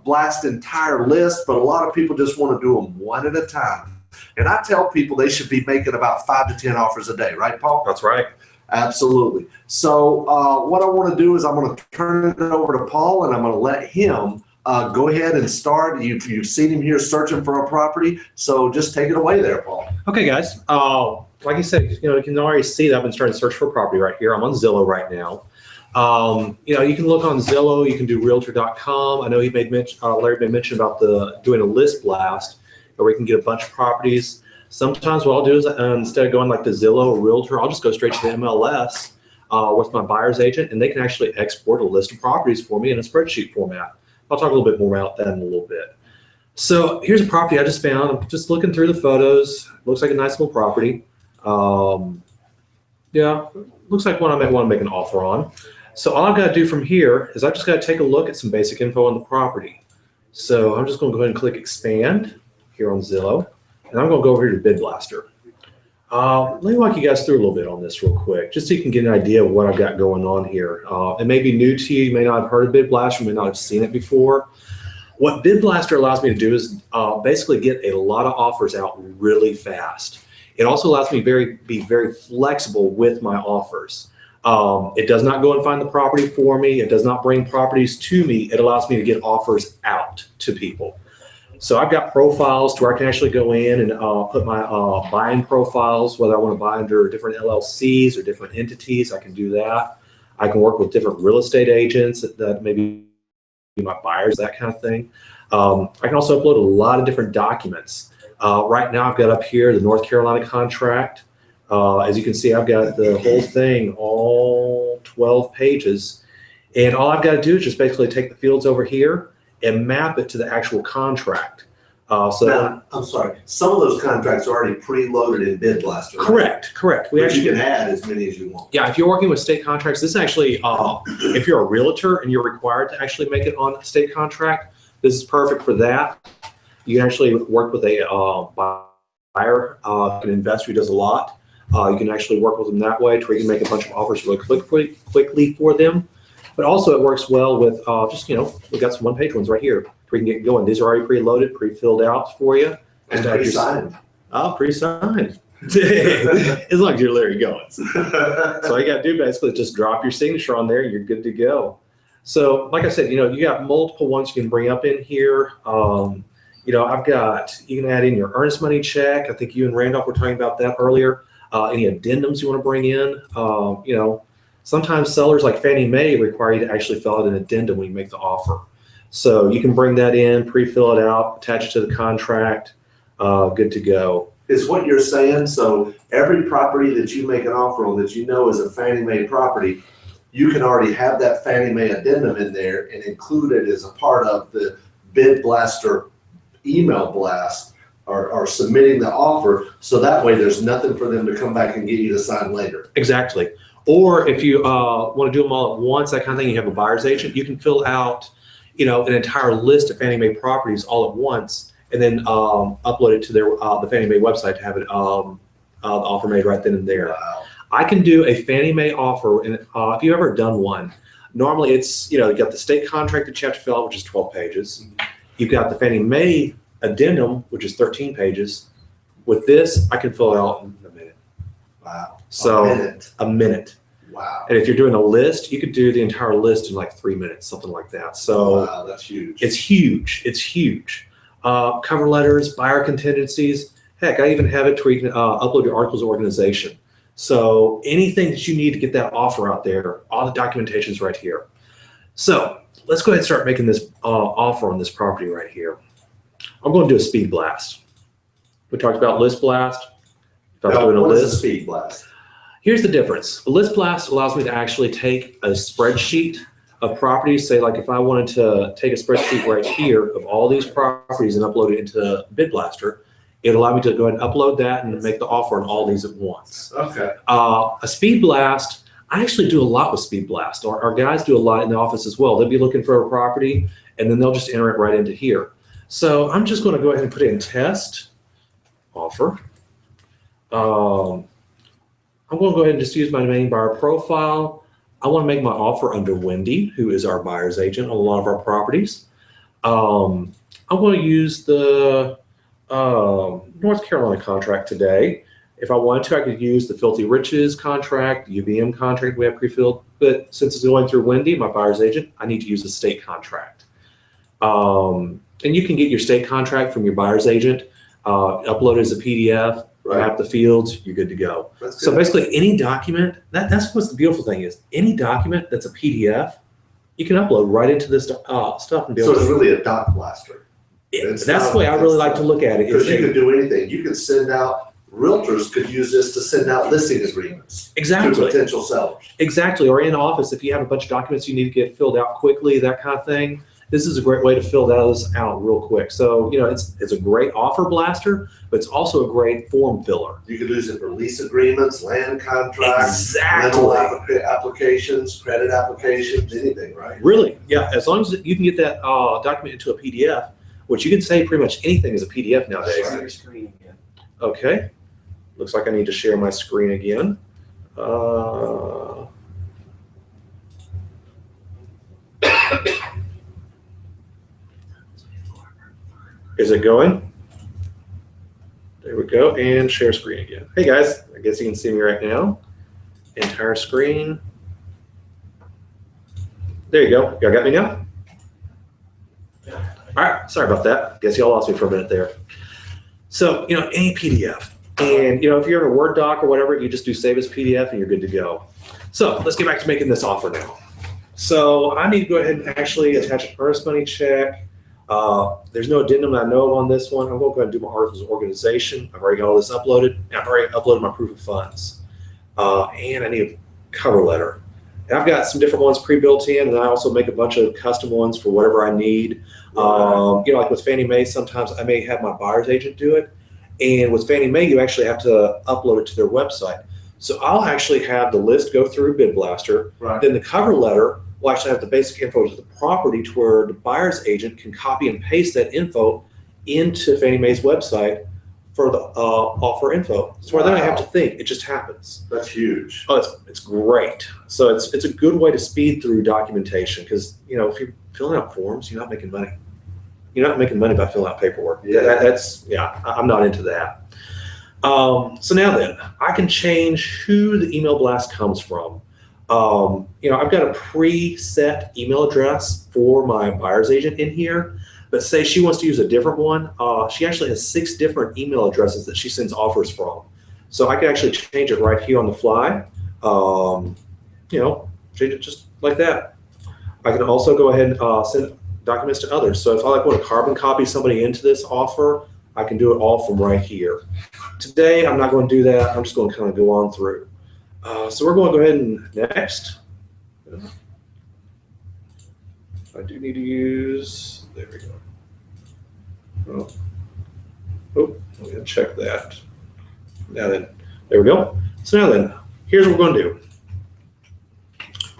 blast entire list, but a lot of people just want to do them one at a time. And I tell people they should be making about 5 to 10 offers a day, right, Paul? That's right. Absolutely. So what I want to do is I'm going to turn it over to Paul, and I'm going to let him go ahead and start. You've seen him here searching for a property, so just take it away there, Paul. Okay, guys. Like you said, you can already see that I've been starting to search for a property right here. I'm on Zillow right now. You can look on Zillow. You can do Realtor.com. I know Larry made mention about doing a list blast, where we can get a bunch of properties. Sometimes what I'll do is instead of going like the Zillow or Realtor, I'll just go straight to the MLS with my buyer's agent, and they can actually export a list of properties for me in a spreadsheet format. I'll talk a little bit more about that in a little bit. So here's a property I just found. I'm just looking through the photos. Looks like a nice little property. Yeah, looks like one I might want to make an offer on. So all I've got to do from here is I've just got to take a look at some basic info on the property. So I'm just going to go ahead and click expand here on Zillow, and I'm going to go over here to Bid Blaster. Let me walk you guys through a little bit on this real quick, just so you can get an idea of what I've got going on here. It may be new to you. You may not have heard of Bid Blaster, you may not have seen it before. What Bid Blaster allows me to do is basically get a lot of offers out really fast. It also allows me to be very flexible with my offers. It does not go and find the property for me. It does not bring properties to me. It allows me to get offers out to people. So I've got profiles to where I can actually go in and put my buying profiles, whether I want to buy under different LLCs or different entities, I can do that. I can work with different real estate agents that maybe my buyers, that kind of thing. I can also upload a lot of different documents. Right now I've got up here the North Carolina contract. As you can see, I've got the whole thing, all 12 pages. And all I've got to do is just basically take the fields over here and map it to the actual contract. Now, I'm sorry, some of those contracts are already preloaded in Bid Blaster. Right? Correct. But you can add as many as you want. Yeah, if you're working with state contracts, this actually, if you're a realtor and you're required to actually make it on a state contract, this is perfect for that. You can actually work with a buyer, an investor who does a lot. You can actually work with them that way to where you can make a bunch of offers really quickly for them. But also it works well with we've got some one-page ones right here. We can get going. These are already preloaded, pre-filled out for you. And pre-signed. Pre-signed. As long as you're Larry Goins. So all you got to do basically is just drop your signature on there and you're good to go. So like I said, you got multiple ones you can bring up in here. I've got, you can add in your earnest money check. I think you and Randolph were talking about that earlier. Any addendums you want to bring in. Sometimes sellers like Fannie Mae require you to actually fill out an addendum when you make the offer. So you can bring that in, pre-fill it out, attach it to the contract, good to go. Is what you're saying, so every property that you make an offer on that is a Fannie Mae property, you can already have that Fannie Mae addendum in there and include it as a part of the Bid Blaster email blast or submitting the offer, so that way there's nothing for them to come back and get you to sign later. Exactly. Or if you want to do them all at once, that kind of thing, you have a buyer's agent, you can fill out an entire list of Fannie Mae properties all at once, and then upload it to the Fannie Mae website to have it the offer made right then and there. Wow. I can do a Fannie Mae offer, and if you've ever done one, normally it's you got the state contract that you have to fill out, which is 12 pages. You've got the Fannie Mae addendum, which is 13 pages. With this, I can fill it out in a minute. Wow. So a minute. A minute. Wow. And if you're doing a list, you could do the entire list in like 3 minutes, something like that. So wow, that's huge. It's huge. It's huge. Cover letters, buyer contingencies. Heck, I even have it where you can upload your articles of organization. So anything that you need to get that offer out there, all the documentation is right here. So let's go ahead and start making this offer on this property right here. I'm going to do a speed blast. We talked about list blast. If I was doing a list. What is a speed blast? Here's the difference. A list blast allows me to actually take a spreadsheet of properties. Say like if I wanted to take a spreadsheet right here of all these properties and upload it into Bid Blaster, it allowed me to go ahead and upload that and make the offer on all these at once. Okay. A speed blast, I actually do a lot with speed blast. Our guys do a lot in the office as well. They'll be looking for a property and then they'll just enter it right into here. So I'm just going to go ahead and put in test offer. I'm going to go ahead and just use my main buyer profile. I want to make my offer under Wendy, who is our buyer's agent on a lot of our properties. I'm going to use the North Carolina contract today. If I wanted to, I could use the Filthy Riches contract, the UVM contract we have pre-filled. But since it's going through Wendy, my buyer's agent, I need to use the state contract. And you can get your state contract from your buyer's agent, upload it as a PDF, map the fields, you're good to go. So basically any document, that's what's the beautiful thing is, any document that's a PDF, you can upload right into this stuff and be able So it's to. really a dot blaster. That's the way I really like to look at it. Because you can do anything. You can send out, realtors could use this to send out listing agreements to Exactly. potential sellers. Exactly. Or in office, if you have a bunch of documents you need to get filled out quickly, that kind of thing, this is a great way to fill those out real quick. So, it's a great offer blaster, but it's also a great form filler. You could use it for lease agreements, land contracts, rental applications, credit applications, anything, right? Really? Yeah. As long as you can get that document into a PDF, which you can say pretty much anything is a PDF nowadays. That's right. Okay. Looks like I need to share my screen again. Is it going? There we go. And share screen again. Hey guys, I guess you can see me right now. Entire screen. There you go. Y'all got me now? All right. Sorry about that. Guess y'all lost me for a minute there. So, any PDF. And, if you're in a Word doc or whatever, you just do save as PDF and you're good to go. So let's get back to making this offer now. So I need to go ahead and actually attach an earnest money check. There's no addendum that I know of on this one. I'm going to go ahead and do my articles of organization. I've already got all this uploaded. I've already uploaded my proof of funds. And I need a cover letter. And I've got some different ones pre-built in, and I also make a bunch of custom ones for whatever I need. Like with Fannie Mae, sometimes I may have my buyer's agent do it. And with Fannie Mae, you actually have to upload it to their website. So I'll actually have the list go through Bid Blaster. Right. Then the cover letter will actually have the basic info to the property to where the buyer's agent can copy and paste that info into Fannie Mae's website for the offer info. So where then I have to think, it just happens. That's huge. Oh, it's great. So it's a good way to speed through documentation because, if you're filling out forms, you're not making money. You're not making money by filling out paperwork. Yeah. I'm not into that. So now then, I can change who the email blast comes from. I've got a preset email address for my buyer's agent in here, but say she wants to use a different one. She actually has 6 different email addresses that she sends offers from. So I can actually change it right here on the fly. Change it just like that. I can also go ahead and send documents to others. So if I want to carbon copy somebody into this offer, I can do it all from right here. Today, I'm not going to do that. I'm just going to kind of go on through. So we're going to go ahead and next. I do need to use, there we go. Oh, I'm going to check that. Now then, there we go. So now then, here's what we're going to do.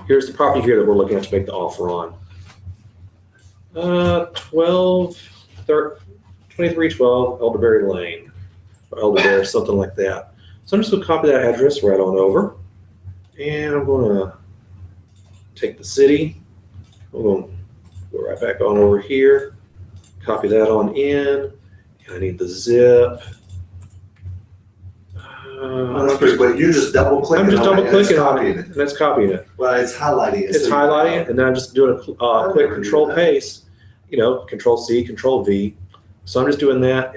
Here's the property here that we're looking at to make the offer on. 2312 Elderberry Lane, or Elderberry, something like that. So I'm just going to copy that address right on over. And I'm going to take the city. I'm going to go right back on over here. Copy that on in. I need the zip. That's pretty quick. You just double click. I'm just double clicking on copying it, and that's copying it. Well, it's highlighting it. It's highlighting it, and then I'm just doing a quick control paste. Control C, control V. So I'm just doing that.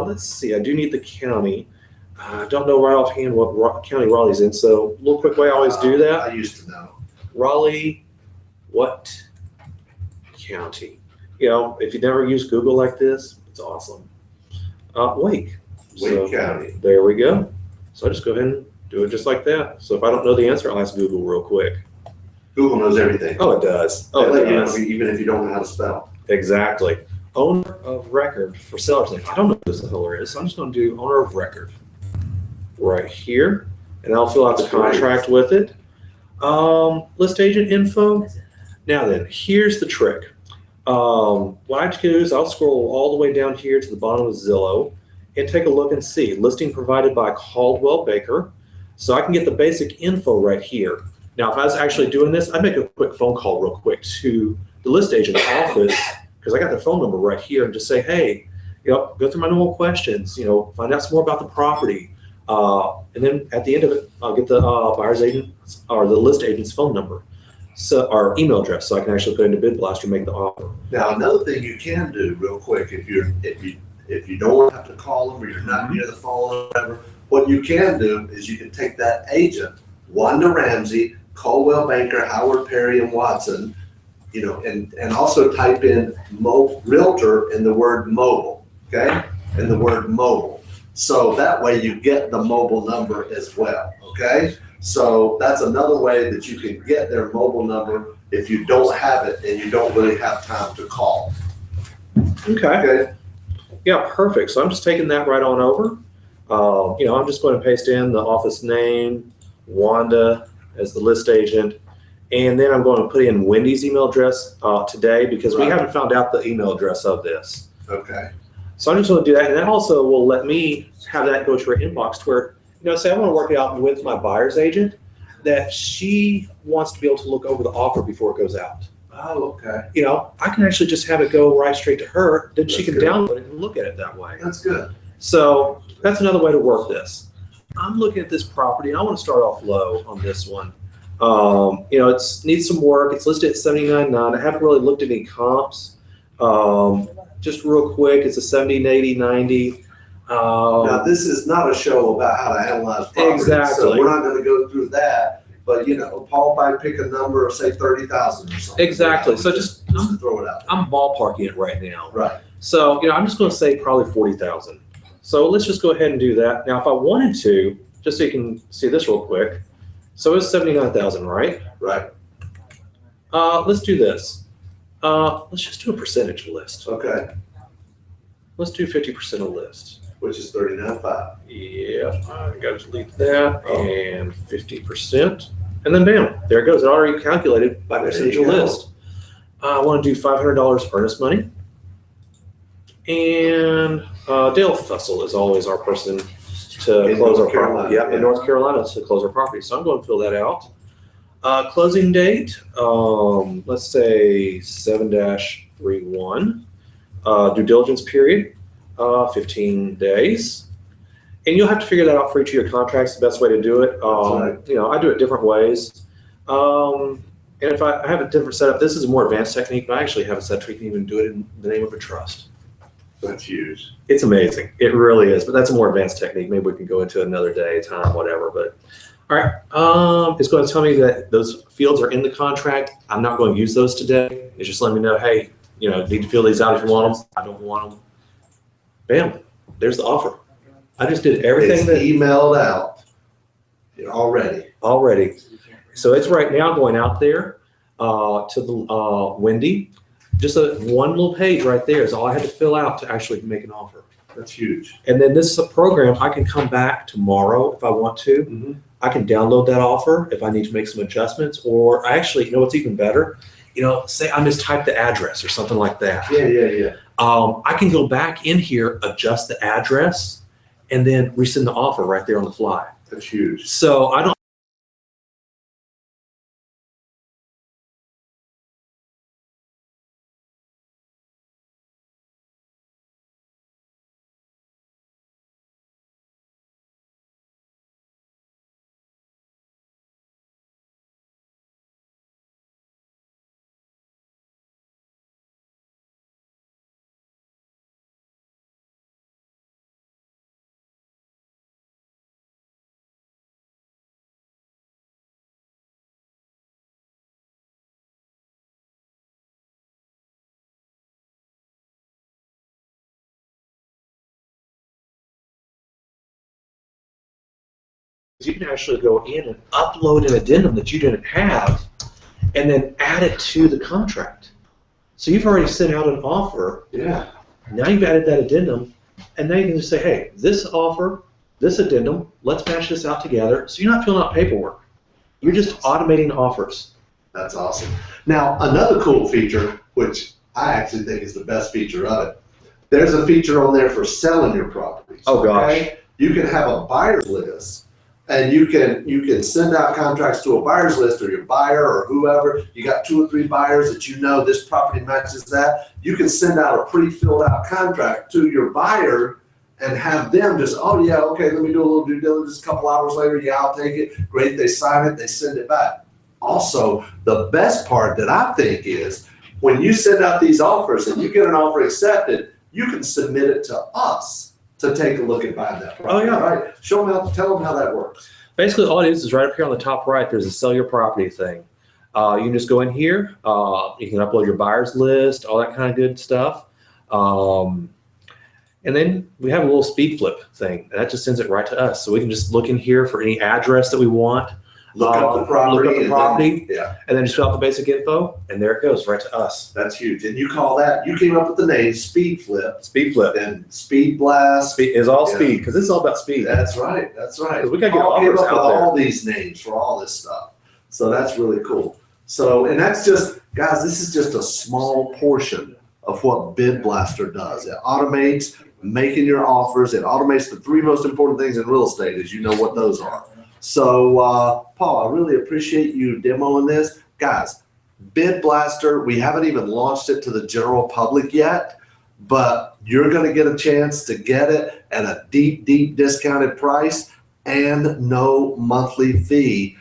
Let's see. I do need the county. I don't know right offhand what county Raleigh's in. So a little quick way I always do that. I used to know. Raleigh, what county? If you never use Google like this, it's awesome. Wake. Wake County. There we go. So I just go ahead and do it just like that. So if I don't know the answer, I'll ask Google real quick. Google knows everything. Oh, it does. They Oh, let it you know does. even if you don't know how to spell. Exactly. Owner of record for seller's name. I don't know who the seller is, so I'm just going to do owner of record right here, and I'll fill out the contract with it. List agent info. Now then, here's the trick. What I do is I'll scroll all the way down here to the bottom of Zillow and take a look and see listing provided by Caldwell Baker. So I can get the basic info right here. Now, if I was actually doing this, I'd make a quick phone call real quick to the list agent office because I got their phone number right here, and just say, hey, go through my normal questions, find out some more about the property. And then at the end of it, I'll get the buyer's agent or the list agent's phone number, or email address, so I can actually put in a bid blast or make the offer. Now, another thing you can do real quick, if you don't have to call them or you're not near the phone or whatever, what you can do is you can take that agent, Wanda Ramsey, Coldwell Banker, Howard Perry, and Watson, and also type in realtor in the word mobile, okay? In the word mobile. So that way you get the mobile number as well, okay? So that's another way that you can get their mobile number if you don't have it and you don't really have time to call. Okay. Yeah, perfect. So I'm just taking that right on over. I'm just going to paste in the office name, Wanda as the list agent, and then I'm going to put in Wendy's email address today, because we haven't found out the email address of this. Okay. So I'm just going to do that, and that also will let me have that go to her inbox to where, say I want to work it out with my buyer's agent, that she wants to be able to look over the offer before it goes out. Oh, okay. I can actually just have it go right straight to her, then she That's can good. download it and look at it that way. That's good. So that's another way to work this. I'm looking at this property, and I want to start off low on this one. It needs some work. It's listed at 79.9. I haven't really looked at any comps. Just real quick, it's a 70, 80, 90. Now, this is not a show about how to analyze property. Exactly. So we're not going to go through that. But, Paul might pick a number of, say, 30,000 or something. Exactly. So just to throw it out there. I'm ballparking it right now. Right. So, I'm just going to say probably 40,000. So let's just go ahead and do that. Now, if I wanted to, just so you can see this real quick. So it's 79,000, right? Right. Let's do this. Let's just do a percentage list. Okay. Let's do 50% of list. Which is 39.5. Yeah, I got to delete that, and 50%. And then bam, there it goes. It already calculated by percentage of list. I want to do $500 earnest money. And Dale Fussell is always our person to close our property. Yeah, in North Carolina to close our property. So I'm going to fill that out. Closing date, let's say 7-31. Due diligence period, 15 days. And you'll have to figure that out for each of your contracts, the best way to do it. I do it different ways. And if I have a different setup, this is a more advanced technique, but I actually have a setup you can even do it in the name of a trust. That's huge. It's amazing. It really is, but that's a more advanced technique. Maybe we can go into another day, time, whatever. But all right, it's going to tell me that those fields are in the contract. I'm not going to use those today. It's just letting me know, hey, need to fill these out if you want them. I don't want them. Bam, there's the offer. I just did everything It's emailed out already. So it's right now going out there to the Wendy. Just one little page right there is all I had to fill out to actually make an offer. That's huge. And then this is a program I can come back tomorrow if I want to. Mm-hmm. I can download that offer if I need to make some adjustments, or actually, what's even better? Say I mistyped the address or something like that. Yeah. I can go back in here, adjust the address, and then resend the offer right there on the fly. That's huge. So I don't. You can actually go in and upload an addendum that you didn't have and then add it to the contract. So you've already sent out an offer. Yeah. Now you've added that addendum, and now you can just say, hey, this offer, this addendum, let's match this out together. So you're not filling out paperwork. You're just automating offers. That's awesome. Now, another cool feature, which I actually think is the best feature of it, there's a feature on there for selling your properties. Oh, gosh. Okay? You can have a buyer's list And you can send out contracts to a buyer's list or your buyer or whoever. You got 2 or 3 buyers that you know this property matches that. You can send out a pre-filled out contract to your buyer and have them just, oh yeah, okay, let me do a little due diligence. A couple hours later, yeah, I'll take it. Great, they sign it, they send it back. Also, the best part that I think is when you send out these offers and you get an offer accepted, you can submit it to us to take a look at buying that property. Oh, yeah. Right? Show them tell them how that works. Basically, all it is right up here on the top right, there's a sell your property thing. You can just go in here. You can upload your buyer's list, all that kind of good stuff. And then we have a little speed flip thing. And that just sends it right to us. So we can just look in here for any address that we want. Look up the property. And then just fill out the basic info, and there it goes right to us. That's huge. And you call that, you came up with the name Speed Flip. Speed flip. And Speed Blast. Speed is all Yeah. speed, because this is all about speed. That's right. That's right. 'Cause we gotta get Paul came offers up with out there. all these names for all this stuff. So that's really cool. So, and that's just, guys, this is just a small portion of what Bid Blaster does. It automates making your offers. It automates the 3 most important things in real estate, as you know what those are. So, Paul, I really appreciate you demoing this. Guys, Bid Blaster, we haven't even launched it to the general public yet, but you're going to get a chance to get it at a deep, deep discounted price and no monthly fee.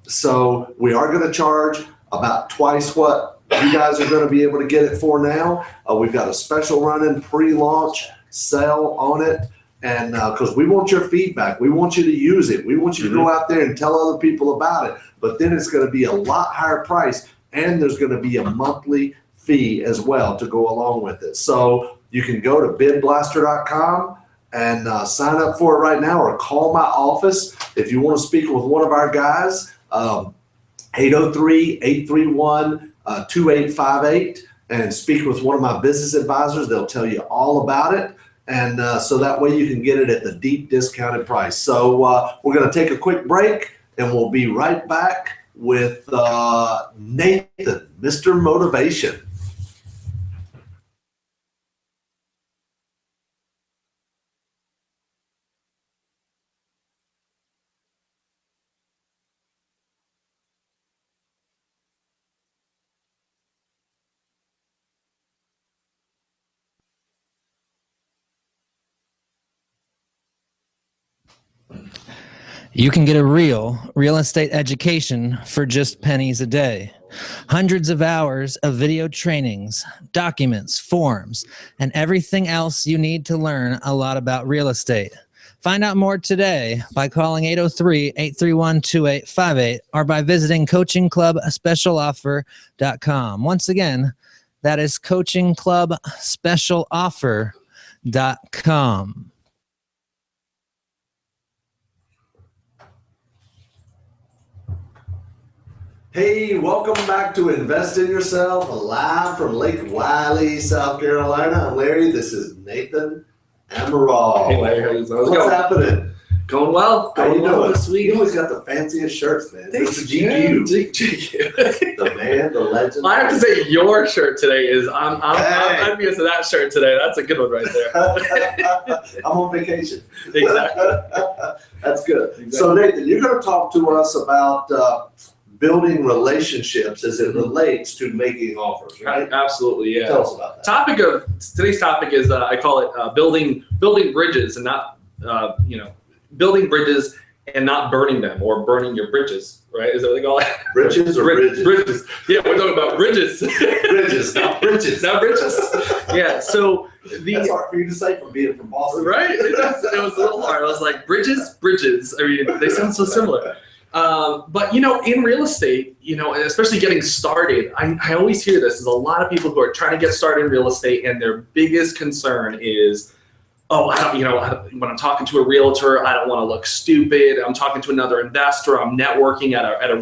So we are going to charge about twice what you guys are going to be able to get it for now. We've got a special running pre-launch sale on it. And because we want your feedback, we want you to use it. We want you to go out there and tell other people about it. But then it's going to be a lot higher price, and there's going to be a monthly fee as well to go along with it. So you can go to bidblaster.com and sign up for it right now, or call my office if you want to speak with one of our guys, 803-831-2858, and speak with one of my business advisors. They'll tell you all about it. And so that way you can get it at the deep discounted price. So we're going to take a quick break, and we'll be right back with Nathan, Mr. Motivation. You can get a real estate education for just pennies a day. Hundreds of hours of video trainings, documents, forms, and everything else you need to learn a lot about real estate. Find out more today by calling 803-831-2858 or by visiting coachingclubspecialoffer.com. Once again, that is coachingclubspecialoffer.com. Hey, welcome back to Invest in Yourself, live from Lake Wiley, South Carolina. I'm Larry. This is Nathan Amaral. Hey Larry, how's it What's going? happening? Going well. How you Going well doing? this week. You always got the fanciest shirts, man. Thanks, Mr. GQ. GQ. The man, the legend. I have to say, your shirt today is. I'm Hey. envious of that shirt today. That's a good one right there. I'm on vacation. Exactly. That's good. Exactly. So Nathan, you're going to talk to us about building relationships as it relates to making offers, right? Absolutely, yeah. Tell us about that. Today's topic is I call it building bridges and not building bridges and not burning them, or burning your bridges, right? Is that what they call it? Bridges or bridges? Bridges. Yeah, we're talking about bridges. Bridges, not bridges. Not bridges. Yeah. So That's hard for you to say from being from Boston. right? It was a little hard. I was like, bridges. I mean, they sound so similar. But in real estate, and especially getting started, I always hear this. There's a lot of people who are trying to get started in real estate, and their biggest concern is, when I'm talking to a realtor, I don't want to look stupid. I'm talking to another investor. I'm networking at a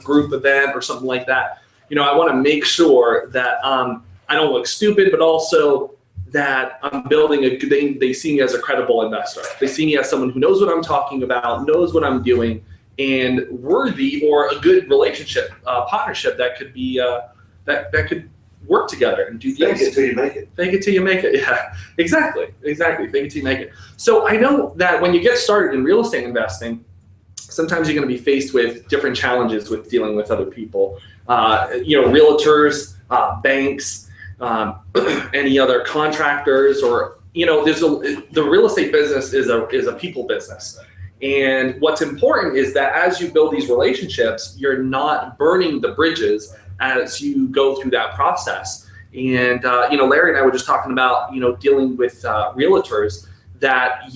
group event or something like that. I want to make sure that I don't look stupid, but also that I'm building they see me as a credible investor. They see me as someone who knows what I'm talking about, knows what I'm doing, and worthy, or a good relationship, partnership that could be that could work together and do Fake things. it till you make it. Fake it till you make it. Yeah, exactly. Fake it till you make it. So I know that when you get started in real estate investing, sometimes you're going to be faced with different challenges with dealing with other people. Realtors, banks, any other contractors, or the real estate business is a people business. And what's important is that as you build these relationships, you're not burning the bridges as you go through that process. And Larry and I were just talking about dealing with realtors, that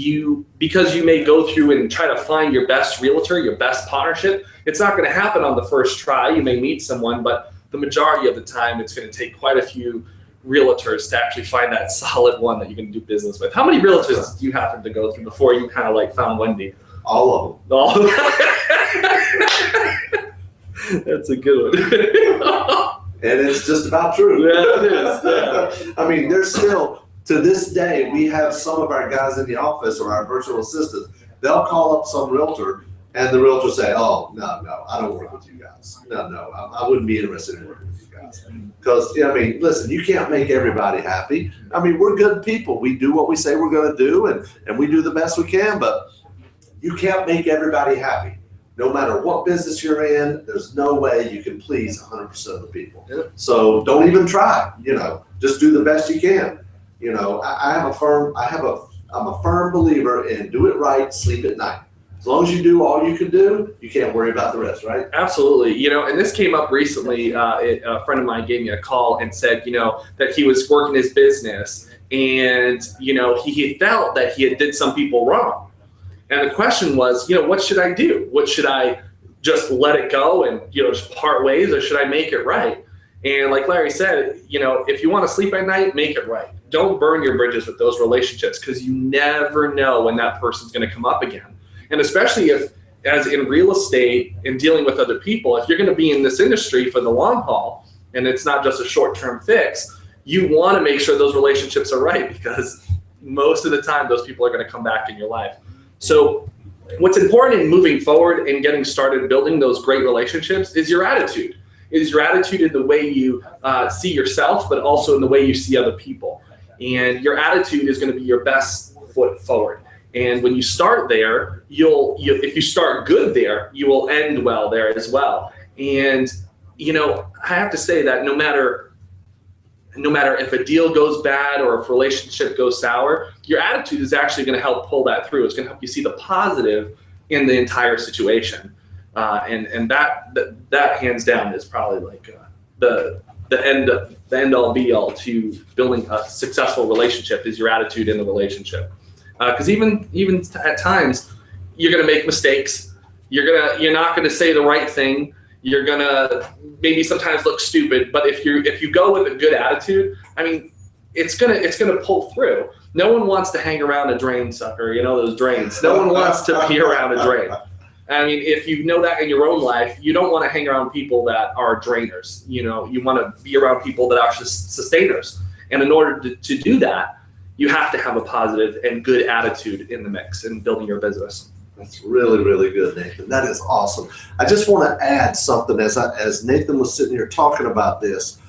because you may go through and try to find your best realtor, your best partnership, it's not going to happen on the first try. You may meet someone, but the majority of the time it's going to take quite a few realtors to actually find that solid one that you can do business with. How many realtors do you happen to go through before you kind of like found Wendy? All of them. All of them. That's a good one. And it's just about true. Yeah, it is. Yeah. I mean, there's still, to this day, we have some of our guys in the office or our virtual assistants, they'll call up some realtor and the realtor say, oh, no, I don't work with you guys. No, I wouldn't be interested in working with you guys. Because, listen, you can't make everybody happy. I mean, we're good people. We do what we say we're going to do, and we do the best we can, but you can't make everybody happy. No matter what business you're in, there's no way you can please 100% of the people. So don't even try, just do the best you can. I'm a firm believer in do it right, sleep at night. As long as you do all you can do, you can't worry about the rest, right? Absolutely. And this came up recently. A friend of mine gave me a call and said, that he was working his business and, he felt that he had did some people wrong. And the question was, what should I do? What should I just let it go and, just part ways, or should I make it right? And like Larry said, if you want to sleep at night, make it right. Don't burn your bridges with those relationships, because you never know when that person's going to come up again. And especially if, as in real estate and dealing with other people, if you're going to be in this industry for the long haul and it's not just a short-term fix, you want to make sure those relationships are right, because most of the time those people are going to come back in your life. So what's important in moving forward and getting started building those great relationships is your attitude. It is your attitude in the way you see yourself, but also in the way you see other people. And your attitude is going to be your best foot forward. And when you start there, if you start good there, you will end well there as well. And, I have to say that no matter if a deal goes bad or if a relationship goes sour, your attitude is actually going to help pull that through. It's going to help you see the positive in the entire situation. And that hands down is probably like the end all be all to building a successful relationship is your attitude in the relationship. Because even at times you're going to make mistakes. You're not going to say the right thing. You're going to maybe sometimes look stupid, but if you go with a good attitude, I mean, it's going to pull through. No one wants to hang around a drain sucker, those drains. No one wants to be around a drain. I mean, if you know that in your own life, you don't want to hang around people that are drainers. You want to be around people that are sustainers. And in order to do that, you have to have a positive and good attitude in the mix in building your business. That's really, really good, Nathan. That is awesome. I just want to add something as Nathan was sitting here talking about this.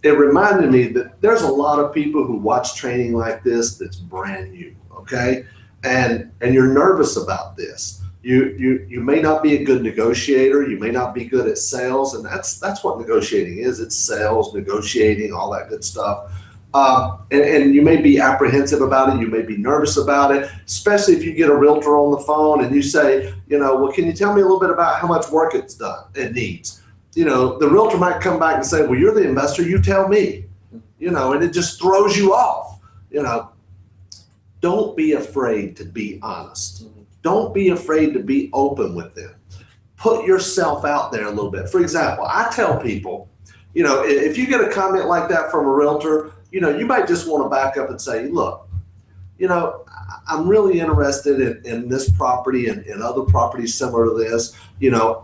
It reminded me that there's a lot of people who watch training like this that's brand new, okay? And you're nervous about this. You may not be a good negotiator. You may not be good at sales, and that's what negotiating is. It's sales, negotiating, all that good stuff. And you may be apprehensive about it. You may be nervous about it, especially if you get a realtor on the phone and you say, well, can you tell me a little bit about how much work it needs? The realtor might come back and say, well, you're the investor, you tell me, and it just throws you off. Don't be afraid to be honest. Don't be afraid to be open with them. Put yourself out there a little bit. For example, I tell people, if you get a comment like that from a realtor, you might just want to back up and say, look, I'm really interested in this property and other properties similar to this.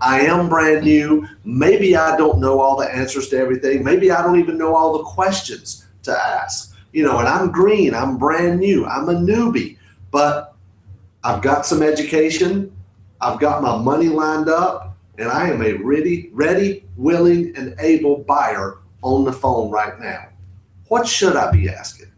I am brand new. Maybe I don't know all the answers to everything. Maybe I don't even know all the questions to ask. And I'm green. I'm brand new. I'm a newbie. But I've got some education. I've got my money lined up. And I am a ready, willing, and able buyer on the phone right now. What should I be asking?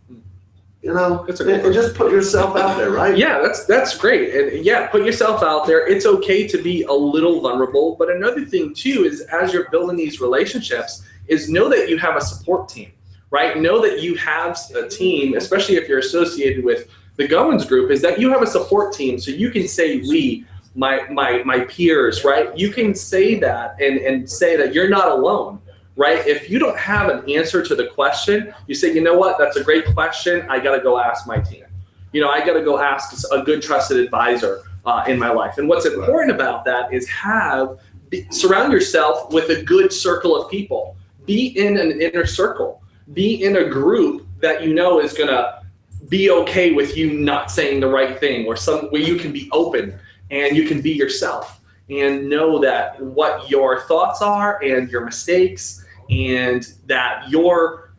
You know, That's a great and just put yourself out there, right? Yeah, that's great. And yeah, put yourself out there. It's okay to be a little vulnerable. But another thing too is as you're building these relationships, is know that you have a support team, right? Know that you have a team, especially if you're associated with the Goins Group, is that you have a support team. So you can say we, my peers, right? You can say that and say that you're not alone. Right? If you don't have an answer to the question, you say, you know what, that's a great question. I got to go ask my team. You know, I got to go ask a good trusted advisor in my life. And what's important about that is surround yourself with a good circle of people. Be in an inner circle. Be in a group that you know is going to be okay with you not saying the right thing, or where you can be open and you can be yourself and know that what your thoughts are and your mistakes, and that your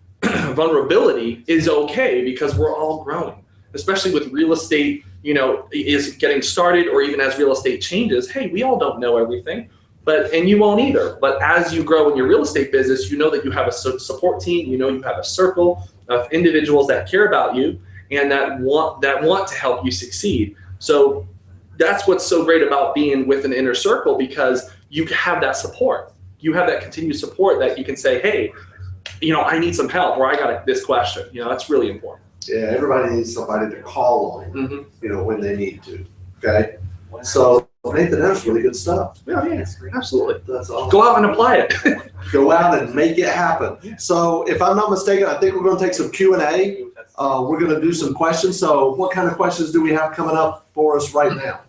vulnerability is okay, because we're all growing, especially with real estate, you know, is getting started, or even as real estate changes. Hey, we all don't know everything, and you won't either. But as you grow in your real estate business, you know that you have a support team, you know, you have a circle of individuals that care about you and that want to help you succeed. So that's what's so great about being with an inner circle, because you have that support. You have that continued support that you can say, hey, you know, I need some help, or I got this question. You know, that's really important. Yeah, everybody needs somebody to call on, Mm-hmm. you know, when they need to. Okay? So, Nathan, that's really good stuff. Yeah, absolutely. That's awesome. Go out and apply it. Go out and make it happen. So, if I'm not mistaken, I think we're going to take some Q&A. We're going to do some questions. So, what kind of questions do we have coming up for us right now?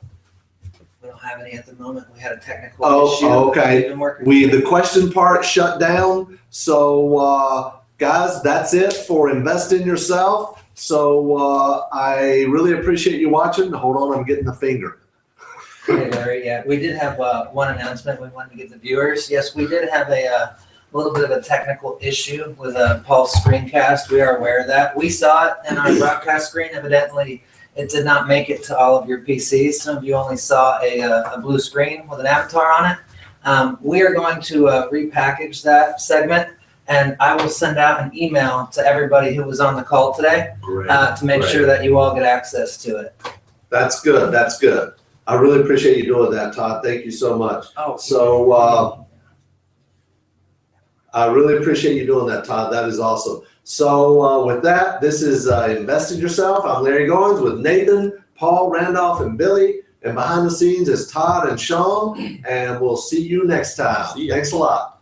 We don't have any at the moment. We had a technical issue. Okay. We've been working The question part shut down. So, guys, that's it for Invest in Yourself. So, I really appreciate you watching. Hold on, I'm getting the finger. Hey, Larry, yeah, we did have one announcement we wanted to give the viewers. Yes, we did have a little bit of a technical issue with Paul's screencast. We are aware of that. We saw it in our broadcast screen. Evidently, it did not make it to all of your PCs. Some of you only saw a blue screen with an avatar on it. We are going to repackage that segment, and I will send out an email to everybody who was on the call today to make sure that you all get access to it. That's good. That's good. I really appreciate you doing that, Todd. Thank you so much. Oh. So I really appreciate you doing that, Todd. That is awesome. So with that, this is Invest in Yourself. I'm Larry Goins with Nathan, Paul, Randolph, and Billy. And behind the scenes is Todd and Sean. And we'll see you next time. Thanks a lot.